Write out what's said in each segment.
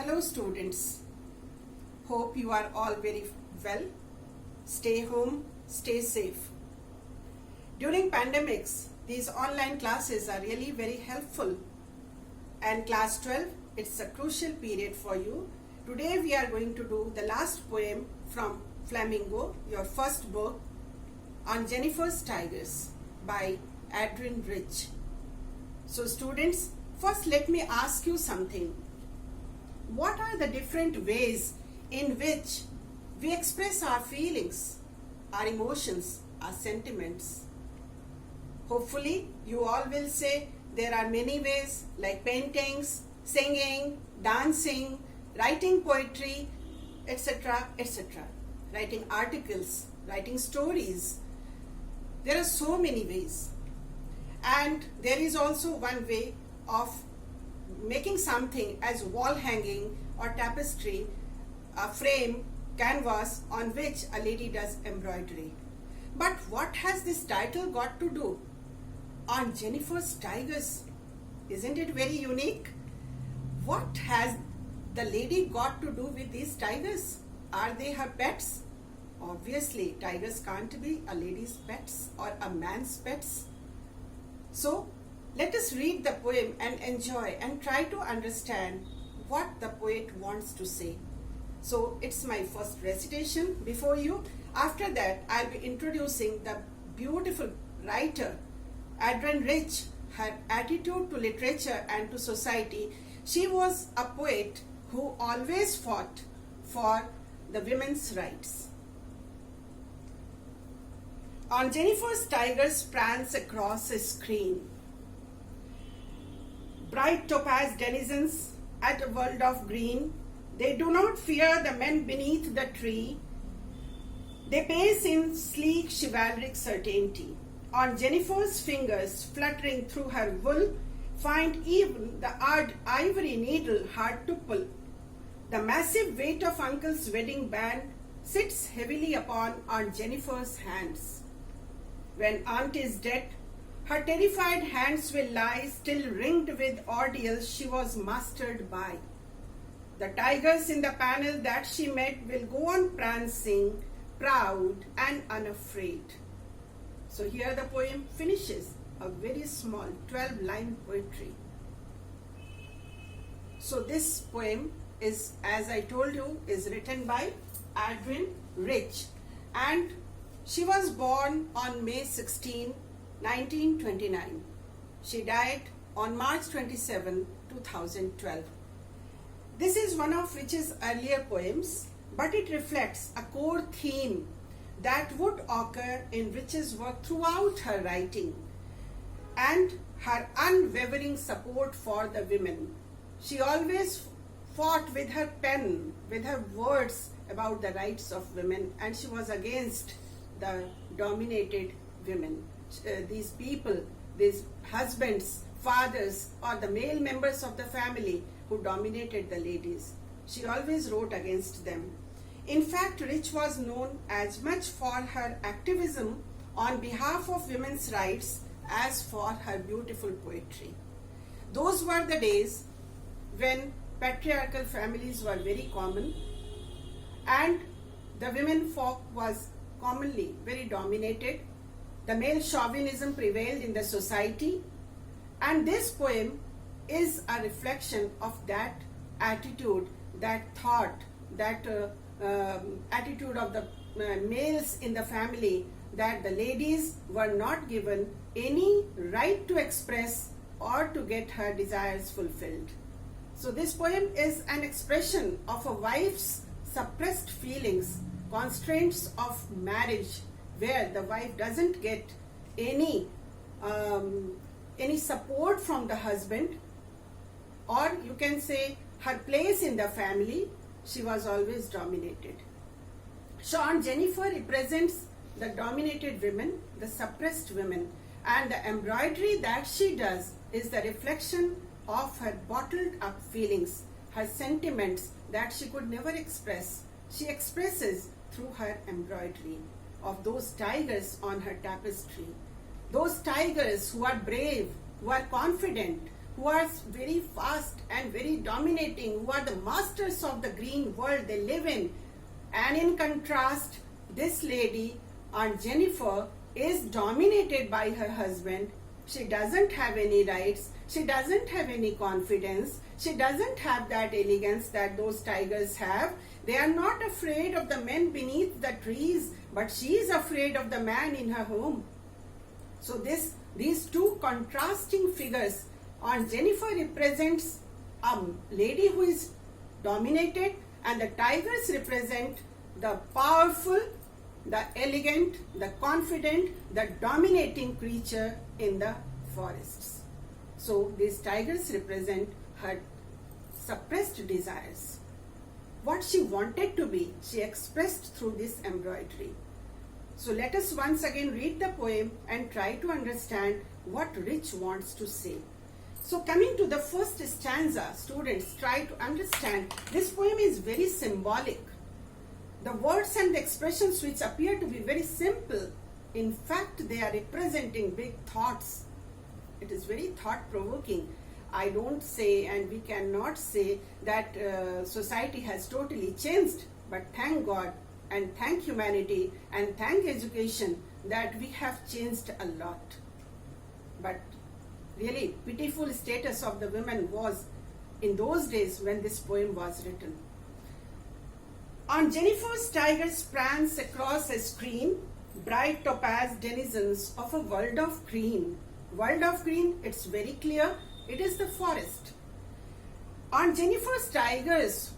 Hello students, hope you are all very well. Stay home, stay safe. During pandemics, these online classes are really very helpful. And class 12, it's a crucial period for you. Today we are going to do the last poem from FLAMINGO, your first book, on Jennifer's Tigers by Adrienne. So students, first let me ask you something. What are the different ways in which we express our feelings, our emotions, our sentiments? Hopefully, you all will say there are many ways like paintings, singing, dancing, writing poetry, etc., etc. Writing articles, writing stories. There are so many ways. And there is also one way of making something as wall hanging or tapestry, a frame, canvas on which a lady does embroidery. But what has this title got to do on Jennifer's Tigers? Isn't it very unique? What has the lady got to do with these tigers? Are they her pets? Obviously, tigers can't be a lady's pets or a man's pets. So, let us read the poem and enjoy and try to understand what the poet wants to say. So, it's my first recitation before you. After that, I'll be introducing the beautiful writer, Adrienne. Her attitude to literature and to society. She was a poet who always fought for the women's rights. On Jennifer's Tigers prance across a screen. Bright topaz denizens at a world of green, they do not fear the men beneath the tree. They pace in sleek chivalric certainty. On Jennifer's fingers, fluttering through her wool, find even the ivory needle hard to pull. The massive weight of Uncle's wedding band sits heavily upon Aunt Jennifer's hands. When Aunt is dead, her terrified hands will lie still ringed with ordeals she was mastered by. The tigers in the panel that she met will go on prancing, proud and unafraid. So here the poem finishes, a very small 12-line poetry. So this poem is, as I told you, is written by Adrienne, and she was born on May 16, 1929. She died on March 27, 2012. This is one of Rich's earlier poems, but it reflects a core theme that would occur in Rich's work throughout her writing and her unwavering support for the women. She always fought with her pen, with her words about the rights of women, and she was against the dominated women. These people, these husbands, fathers, or the male members of the family who dominated the ladies. She always wrote against them. In fact, Rich was known as much for her activism on behalf of women's rights as for her beautiful poetry. Those were the days when patriarchal families were very common and the women folk was commonly very dominated. The male chauvinism prevailed in the society, and this poem is a reflection of that attitude, that thought, that attitude of the males in the family, that the ladies were not given any right to express or to get her desires fulfilled. So this poem is an expression of a wife's suppressed feelings, constraints of marriage, where the wife doesn't get any support from the husband, or you can say her place in the family. She was always dominated. So Aunt Jennifer represents the dominated women, the suppressed women, and the embroidery that she does is the reflection of her bottled up feelings, her sentiments that she could never express. She expresses through her embroidery of those tigers on her tapestry. Those tigers who are brave, who are confident, who are very fast and very dominating, who are the masters of the green world they live in. And in contrast, this lady, Aunt Jennifer, is dominated by her husband. She doesn't have any rights. She doesn't have any confidence. She doesn't have that elegance that those tigers have. They are not afraid of the men beneath the trees, but she is afraid of the man in her home. So these two contrasting figures, Aunt Jennifer represents a lady who is dominated, and the tigers represent the powerful, the elegant, the confident, the dominating creature in the forests. So these tigers represent her suppressed desires. What she wanted to be, she expressed through this embroidery. So let us once again read the poem and try to understand what Rich wants to say. So coming to the first stanza, students, try to understand. This poem is very symbolic. The words and the expressions which appear to be very simple, in fact, they are representing big thoughts. It is very thought-provoking. I don't say, and we cannot say, that society has totally changed, but thank God and thank humanity and thank education that we have changed a lot. But really pitiful status of the women was in those days when this poem was written. On Jennifer's tigers prance across a screen, bright topaz denizens of a world of green. World of green, it's very clear, it is the forest. On Jennifer's tigers,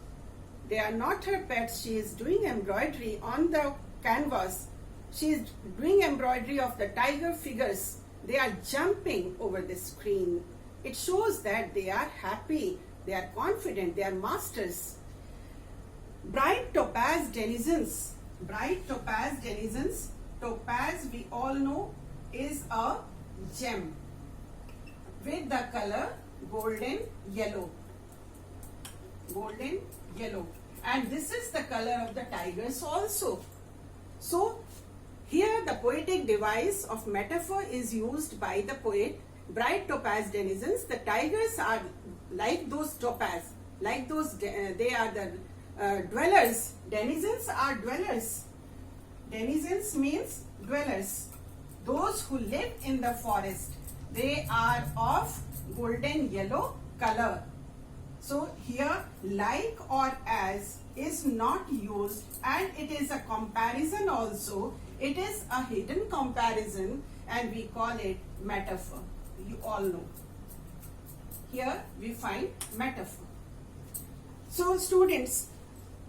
they are not her pets. She is doing embroidery on the canvas. She is doing embroidery of the tiger figures. They are jumping over the screen. It shows that they are happy, they are confident, they are masters. Bright topaz denizens. Bright topaz denizens. Topaz, we all know, is a gem with the color golden yellow. Golden yellow. And this is the color of the tigers also. So here the poetic device of metaphor is used by the poet. Bright topaz denizens. The tigers are like those topaz, like those, they are the dwellers. Denizens are dwellers. Denizens means dwellers. Those who live in the forest. They are of golden yellow color. So here like or as is not used, and it is a comparison also. It is a hidden comparison and we call it metaphor. You all know. Here we find metaphor. So students,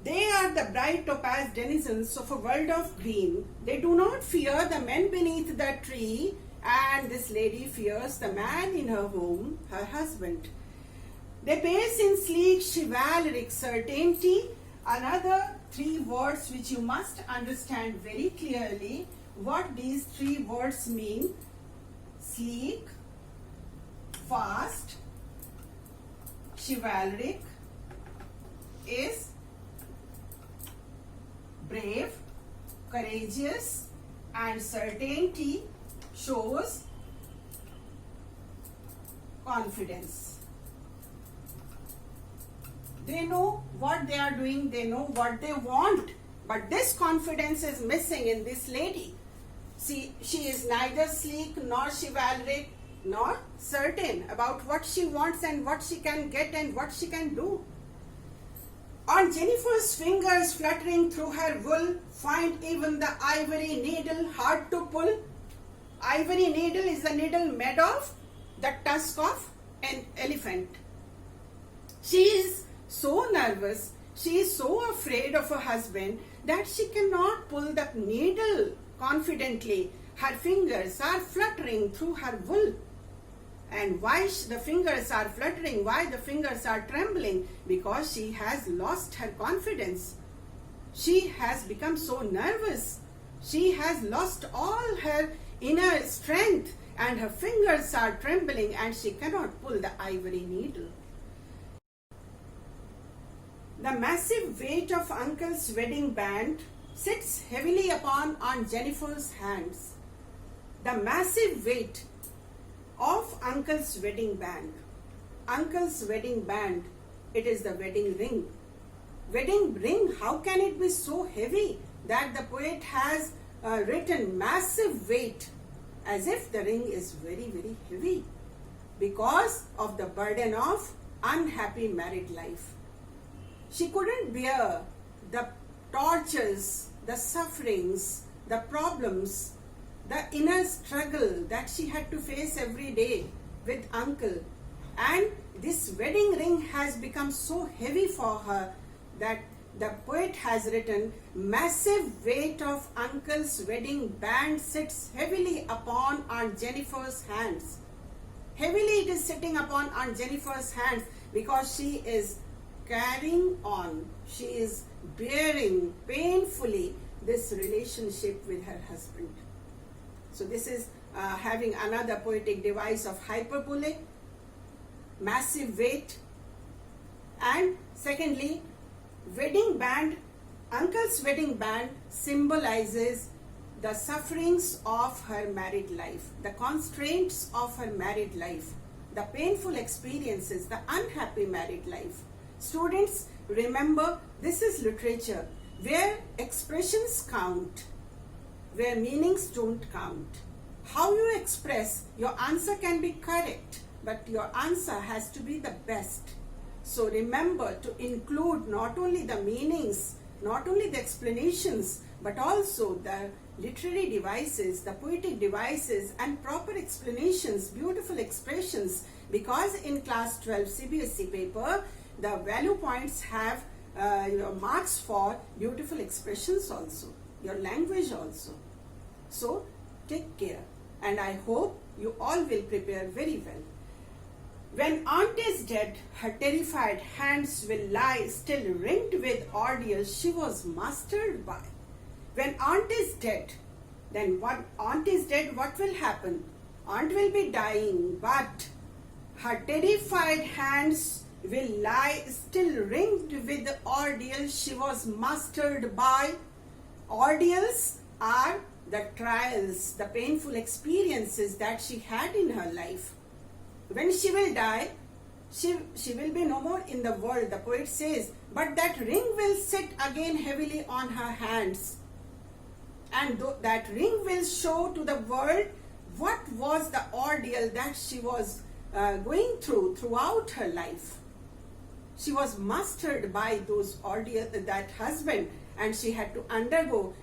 they are the bright topaz denizens of a world of green. They do not fear the men beneath the tree, and this lady fears the man in her home, her husband. They pace in sleek chivalric certainty. Another three words which you must understand very clearly what these three words mean. Sleek, fast, chivalric is brave, courageous, and certainty shows confidence. They know what they are doing, they know what they want, but this confidence is missing in this lady. See, she is neither sleek nor chivalric nor certain about what she wants and what she can get and what she can do. On Jennifer's fingers fluttering through her wool, find even the ivory needle hard to pull. Ivory needle is a needle made of the tusk of an elephant. She is so nervous, she is so afraid of her husband that she cannot pull the needle confidently. Her fingers are fluttering through her wool. And why the fingers are fluttering, why the fingers are trembling? Because she has lost her confidence. She has become so nervous. She has lost all her inner strength and her fingers are trembling and she cannot pull the ivory needle. The massive weight of Uncle's wedding band sits heavily upon Aunt Jennifer's hands. The massive weight of Uncle's wedding band. uncle's wedding band, it is the wedding ring. Wedding ring, how can it be so heavy that the poet has written massive weight, as if the ring is very, very heavy because of the burden of unhappy married life. She couldn't bear the tortures, the sufferings, the problems, the inner struggle that she had to face every day with uncle. And this wedding ring has become so heavy for her that the poet has written, massive weight of uncle's wedding band sits heavily upon Aunt Jennifer's hands. Heavily it is sitting upon Aunt Jennifer's hands because she is carrying on, she is bearing painfully this relationship with her husband. So this is having another poetic device of hyperbole, massive weight. And secondly, wedding band, uncle's wedding band symbolizes the sufferings of her married life, the constraints of her married life, the painful experiences, the unhappy married life. Students, remember, this is literature where expressions count, where meanings don't count. How you express, your answer can be correct, but your answer has to be the best. So remember to include not only the meanings, not only the explanations, but also the literary devices, the poetic devices, and proper explanations, beautiful expressions, because in class 12 CBSE paper, the value points have your marks for beautiful expressions also, your language also. So take care, and I hope you all will prepare very well. When aunt is dead, her terrified hands will lie still ringed with ordeals she was mastered by. When aunt is dead, then what will happen? Aunt will be dying, but her terrified hands will lie still ringed with the ordeals she was mastered by. Ordeals are the trials, the painful experiences that she had in her life. When she will die, she will be no more in the world, the poet says, but that ring will sit again heavily on her hands. And that ring will show to the world what was the ordeal that she was going through throughout her life. She was mastered by those ordeals, that husband, and she had to undergo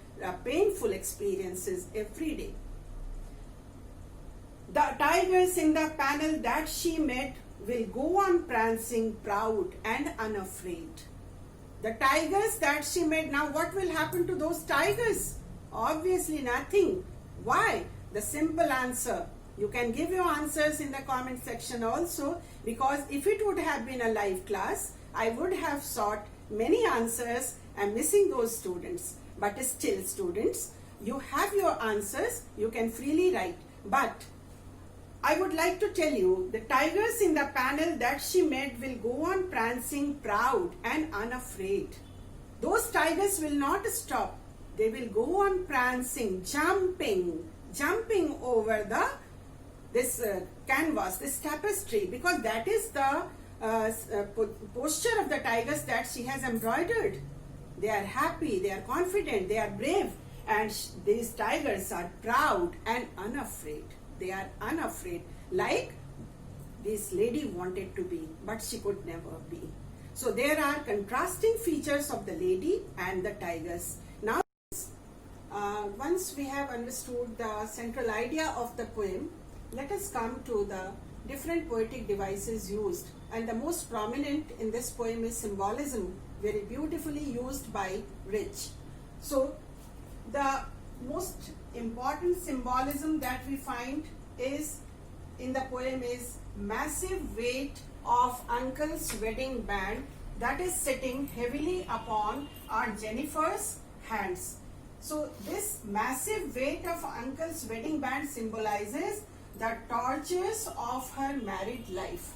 painful experiences every day. The tigers in the panel that she met will go on prancing proud and unafraid. The tigers that she met, now what will happen to those tigers? Obviously nothing. Why? The simple answer. You can give your answers in the comment section also, because if it would have been a live class, I would have sought many answers and missing those students. But still, students, you have your answers, you can freely write. But I would like to tell you, the tigers in the panel that she met will go on prancing proud and unafraid. Those tigers will not stop. They will go on prancing, jumping over this canvas, this tapestry, because that is the posture of the tigers that she has embroidered. They are happy, they are confident, they are brave, and these tigers are proud and unafraid. They are unafraid, like this lady wanted to be, but she could never be. So there are contrasting features of the lady and the tigers. Now, once we have understood the central idea of the poem, let us come to the different poetic devices used. And the most prominent in this poem is symbolism, very beautifully used by Rich. So the most important symbolism that we find is in the poem is massive weight of uncle's wedding band that is sitting heavily upon Aunt Jennifer's hands. So this massive weight of uncle's wedding band symbolizes the tortures of her married life.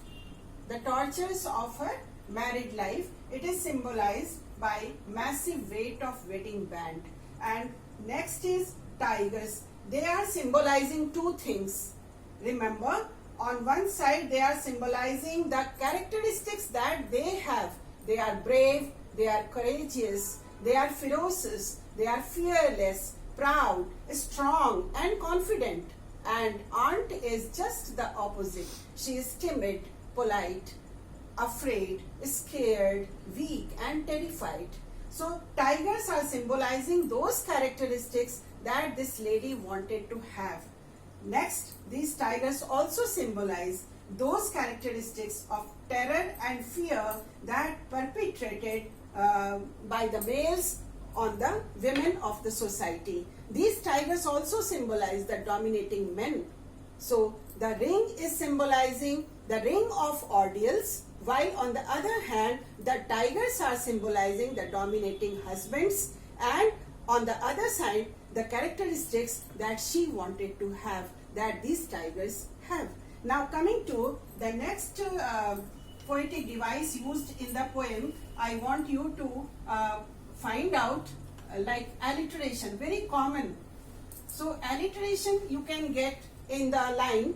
The tortures of her married life, it is symbolized by massive weight of wedding band. And next is tigers. They are symbolizing two things. Remember, on one side they are symbolizing the characteristics that they have. They are brave, they are courageous, they are ferocious, they are fearless, proud, strong and confident. And aunt is just the opposite. She is timid, polite, afraid, scared, weak and terrified. So tigers are symbolizing those characteristics that this lady wanted to have. Next, these tigers also symbolize those characteristics of terror and fear that perpetrated by the males on the women of the society. These tigers also symbolize the dominating men. So the ring is symbolizing the ring of ordeals, while on the other hand the tigers are symbolizing the dominating husbands, and on the other side the characteristics that she wanted to have, that these tigers have. Now coming to the next poetic device used in the poem, I want you to find out like alliteration, very common. So alliteration you can get in the line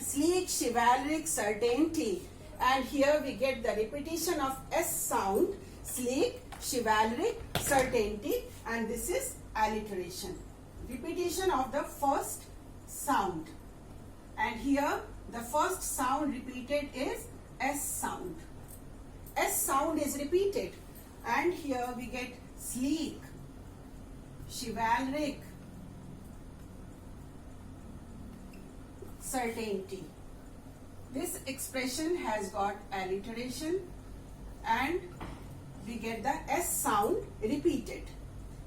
sleek, chivalric, certainty, and here we get the repetition of S sound, sleek, chivalric, certainty, and this is alliteration, repetition of the first sound. And here the first sound repeated is S sound. S sound is repeated, and here we get sleek, chivalric, certainty. This expression has got alliteration and we get the S sound repeated.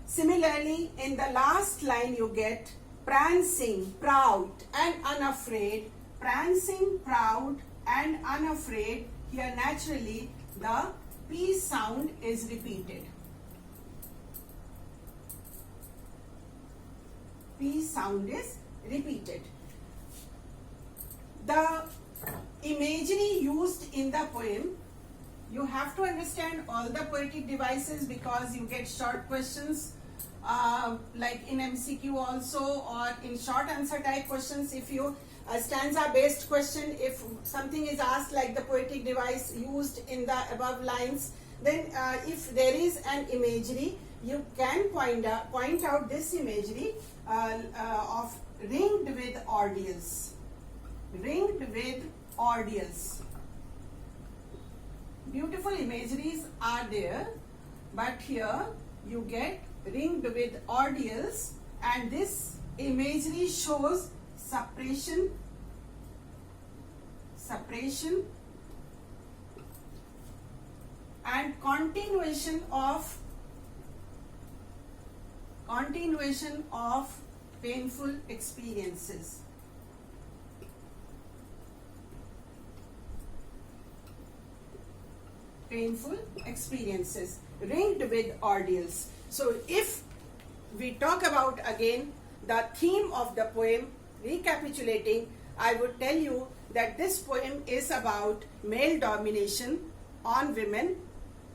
Similarly, in the last line you get prancing, proud and unafraid. Prancing, proud and unafraid. Here naturally the P sound is repeated. P sound is repeated. The imagery used in the poem, you have to understand all the poetic devices because you get short questions like in MCQ also, or in short answer type questions. If you stanza based question, if something is asked like the poetic device used in the above lines, then if there is an imagery, you can point out this imagery of ringed with ordeals. Ringed with ordeals. Beautiful imageries are there, but here you get ringed with ordeals, and this imagery shows suppression, and continuation of painful experiences. Painful experiences, ringed with ordeals. So if we talk about again the theme of the poem, Recapitulating, I would tell you that this poem is about male domination on women,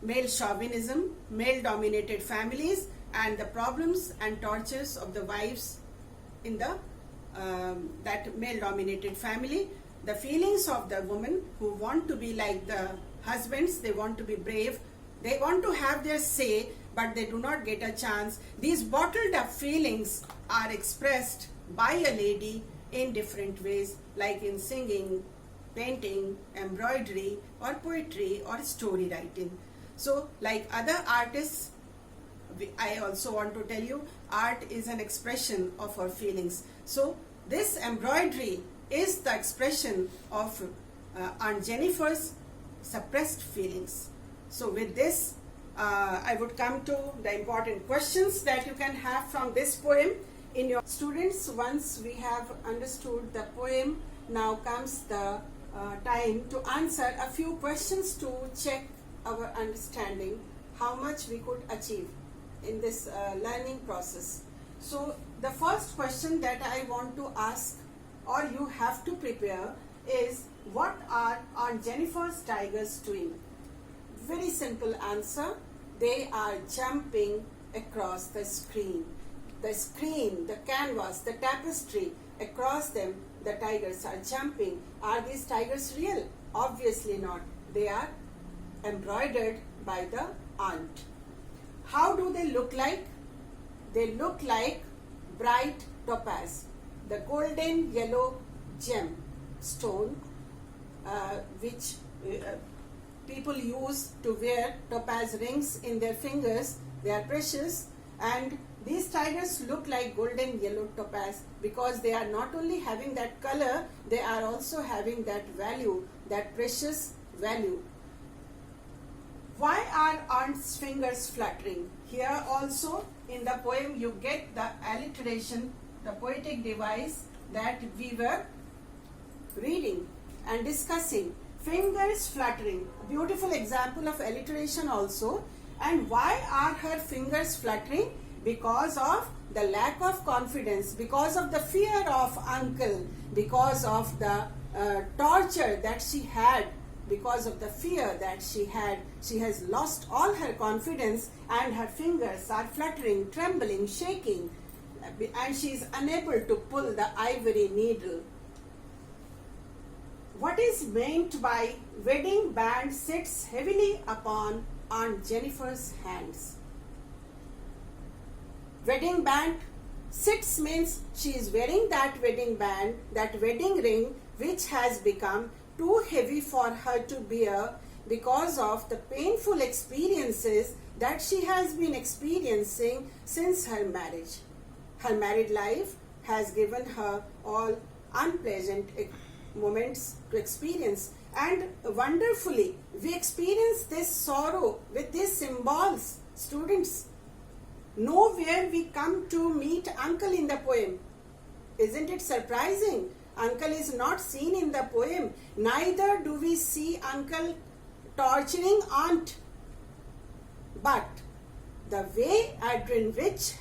male chauvinism, male dominated families, and the problems and tortures of the wives in the that male dominated family, the feelings of the women who want to be like the husbands, they want to be brave, they want to have their say, but they do not get a chance. These bottled up feelings are expressed by a lady in different ways, like in singing, painting, embroidery, or poetry, or story writing. So like other artists, I also want to tell you, art is an expression of our feelings. So this embroidery is the expression of Aunt Jennifer's suppressed feelings. So with this, I would come to the important questions that you can have from this poem in your students. Once we have understood the poem, now comes the time to answer a few questions to check our understanding, how much we could achieve in this learning process. So the first question that I want to ask, or you have to prepare, is what are Aunt Jennifer's tigers doing? Very simple answer. They are jumping across the screen. The screen, the canvas, the tapestry, across them the tigers are jumping. Are these tigers real? Obviously not. They are embroidered by the aunt. How do they look like? They look like bright topaz, the golden yellow gem stone which people use to wear topaz rings in their fingers. They are precious, and these tigers look like golden yellow topaz because they are not only having that color, they are also having that value, that precious value. Why are aunt's fingers fluttering? Here also in the poem you get the alliteration, the poetic device that we were reading and discussing. Fingers fluttering, beautiful example of alliteration also. And why are her fingers fluttering? Because of the lack of confidence, because of the fear of uncle, because of the torture that she had, because of the fear that she had. She has lost all her confidence and her fingers are fluttering, trembling, shaking, and she is unable to pull the ivory needle. What is meant by wedding band sits heavily upon Aunt Jennifer's hands? Wedding band sits means she is wearing that wedding band, that wedding ring, which has become too heavy for her to bear because of the painful experiences that she has been experiencing since her marriage. Her married life has given her all unpleasant moments to experience, and wonderfully we experience this sorrow with these symbols. Students, nowhere we come to meet uncle in the poem. Isn't it surprising? Uncle is not seen in the poem. Neither do we see uncle torturing aunt. But the way Adrienne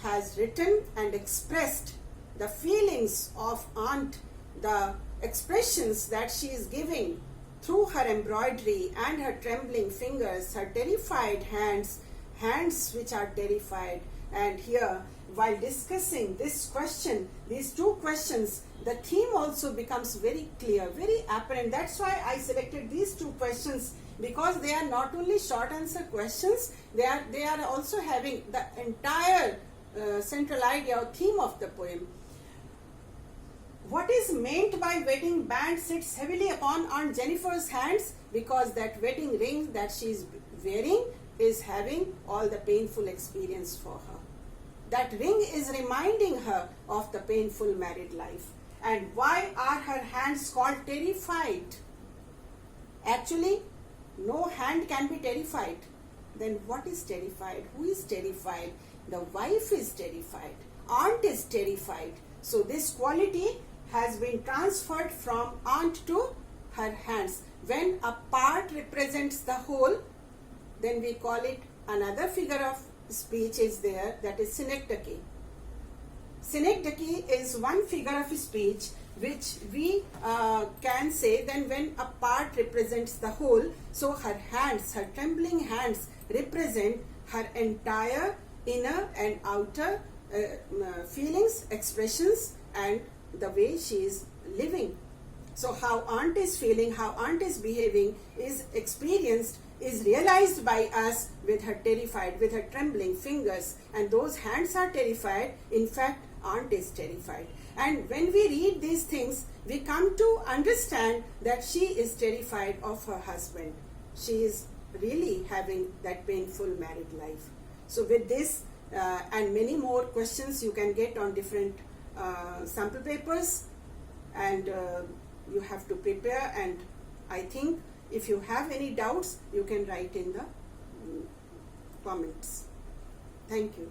has written and expressed the feelings of aunt, the expressions that she is giving through her embroidery and her trembling fingers, her terrified hands which are terrified. And here, while discussing this question, these two questions, the theme also becomes very clear, very apparent. That's why I selected these two questions, because they are not only short answer questions, they are also having the entire central idea or theme of the poem. What is meant by wedding band sits heavily upon Aunt Jennifer's hands? Because that wedding ring that she is wearing is having all the painful experience for her. That ring is reminding her of the painful married life. And why are her hands called terrified? Actually, no hand can be terrified. Then what is terrified? Who is terrified? The wife is terrified. Aunt is terrified. So this quality has been transferred from aunt to her hands. When a part represents the whole, then we call it, another figure of speech is there, that is synecdoche. Synecdoche is one figure of speech which we can say then when a part represents the whole. So her hands, her trembling hands represent her entire inner and outer feelings, expressions, and the way she is living. So how aunt is feeling, how aunt is behaving is experienced, is realized by us with her terrified, with her trembling fingers, and those hands are terrified. In fact, aunt is terrified. And when we read these things, we come to understand that she is terrified of her husband. She is really having that painful married life. So with this and many more questions you can get on different sample papers, and you have to prepare. And I think if you have any doubts, you can write in the comments. Thank you.